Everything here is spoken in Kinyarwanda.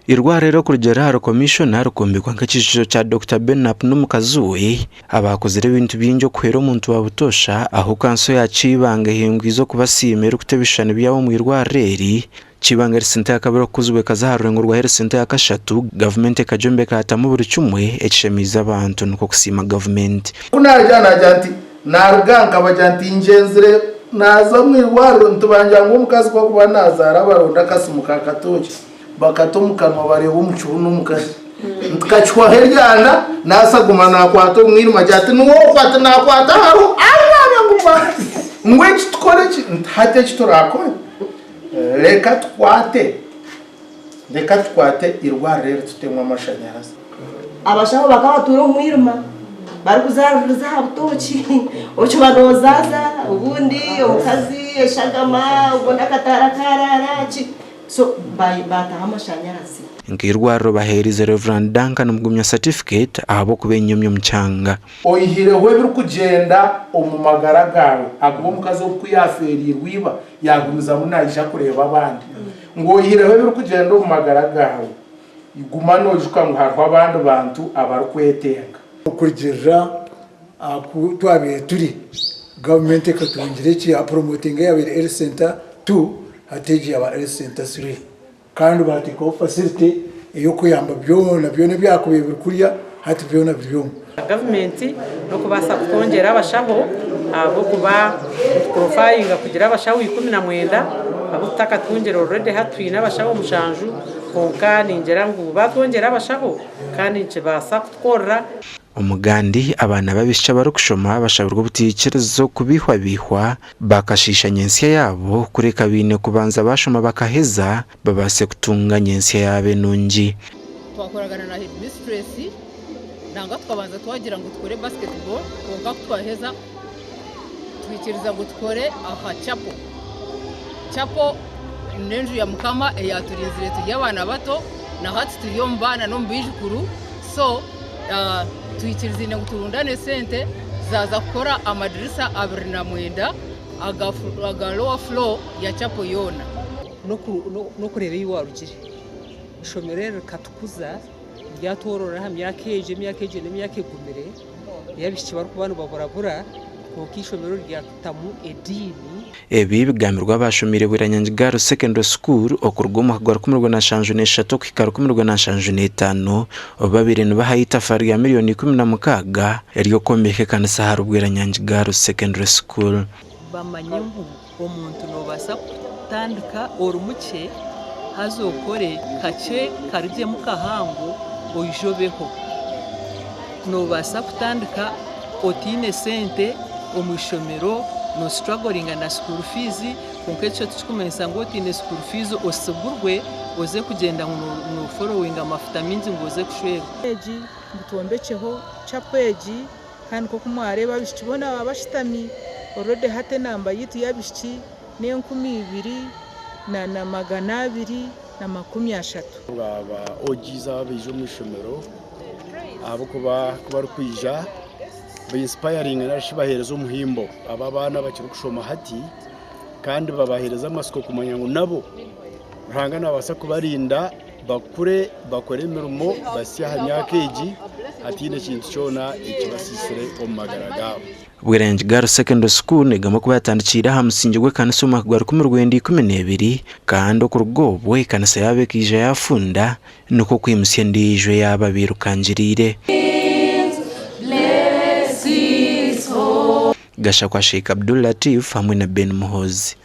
Irwarero kurugera haro commissioner rukumbikwa nk'ikijisho cha Dr. Benap n'umukazuwe abakozere ibintu byinjo kwera umuntu wabutosha aho kanso ya Kyeibanga hingwizo kubasiimire kutebishana byabo mu irwareri Kyeibanga sente yakabiro kuzwe kaza harurengo rwa sente ya kashatu gavumenti kajombe katamu buri cyumwe ecemiza abantu nuko kusima gavumenti kunajana janti naruganka bajanti injenzire naza mu irwarero ntubanja ngo umukazi kwa kuba nazara baronda kasimuka katoki bakatomukanwa bareba umucubu n'umukazi tukachwa heryana nasaguma nakwato mwirima jati nuwo kwata nakwata haru abana ngumba ngwechi tukore hate kitorakora reka twate irwarero tutemwa amashanyarazi abashaho bakabatura mwirima bari kuzaruriza habutoki ocho banozaza ubundi umukazi eshagama ubona katarakararachi so bata amashanyarazi ngirwaro baherize Reverend Duncan mugumya certificate ahabo kubenyomyo mchanga oyihire webiri kugenda omumagara gawe agwo mukazi okuyaferi rwiba yagumiza munayisha kureba abandi ngo oyihire webiri kugenda omumagara gawe igumano jukamwe harwa abandi bantu abarukwetenga kurigirira twabire turi gavumenti katungire ki promoting yabire health center 2 hateji aba health center 3 kandi batiko facility yo kuyamba byona byakubiye kuriya hati byona byo gavumenti no kubasa kongera abashaho abo kuba profiling kugira abashaho 19 abutaka tungera already hatwina abashaho mushanju konka ningera ngo batongera abashaho kandi nce basa kukora umugandi abana babisha barukushoma bashabirwa butikirezo kubihwa bakashisha nyensiya yabo kureka bine kubanza bashoma bakaheza babase kutunga nyensiya yabe nungi twakoragana na headmistress nanga twabanza twagira ngo tukore basketball konka twaheza twikiriza ngo tukore aha chapo nenju ya mukama eyaturinzire tujya abana bato na hati tuyo mbana no mbijukuru so tuyikiriza guturundane sente zaza gukora amadirisa 29 aga lower floor ya chapo yona no kureba iwarugire ishomero katukuza byatorora myaka n'imyaka igumire yabishye bari kubana baborabura ko kishomero rya tamu edini ebi bigamirwa bashomire Bwiranyanjigaro secondary school okurugoma kagwara kumirwa na shanju n'eshatu kikaro kumirwa na shanju n'etano babiri nibahayita fari ya miliyoni 16 eriyo komeke kanisa haru Bwiranyanjigaro secondary school bamanye umuntu no basa kutandika orumuke hazokore kace karije mu kahango oyijobeho no basa kutandika otine sente omwishomero no struggling na school fees konkecho tukumensa ngo otine school fees osugurwe oze kugenda no following amafuta minzi ngoze kushwera eji mutombecheho chapeji kandi ko kumwareba bishibona abashitami already hate namba yitu yabishiki ne 12 na 230 aba ogiza bijo mwishomero abo kuba rukwija inspiring nashibahereza umuhimbo aba bana bakiri kushoma hati kandi babahereza amasiko kumanya ngo nabo ruhangana basa kubarinda bakure bakore imirimo basya myaka hatine kintu cyona ikibasisire omumagara Bwiranyanjigaro secondary school negama kuba yatandikira hamusingirwe kanisa mu kagwara kumirwa 12 kandi okurugobwe kanisa yabekije yafunda nuko kwimusye ndijwe yaba birukangirire Gasha kwa Sheikh Abdul Latif hamwe na Ben Muhozi.